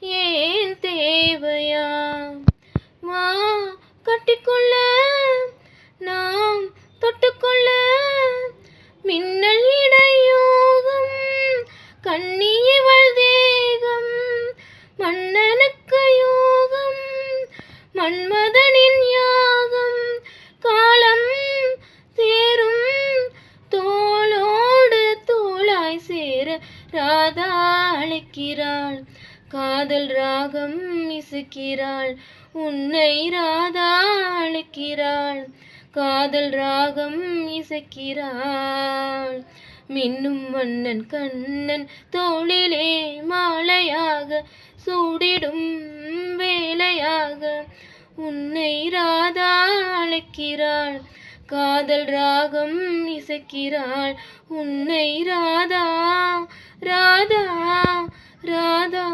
ஏன் தேவையா? வா கட்டிக்கொள்ள நாம் தொட்டுக்கொள்ள மின்னல் இடையோகம் கண்ணியவள் தேகம் மன்னனுக்கு யோகம் மன்மதனின் யாகம் காலம் சேரும் தோளோடு தோளாய் சேர ராதா அழைக்கிறாள் காதல் ராகம் இசைக்கிறாள் உன்னை ராதா அழைக்கிறாள் காதல் ராகம் இசைக்கிறாள் மின்னும் மன்னன் கண்ணன் தோளிலே மாலையாக சூடிடும் வேலையாக உன்னை ராதா அழைக்கிறாள் காதல் ராகம் இசைக்கிறாள் உன்னை ராதா ராதா ராதா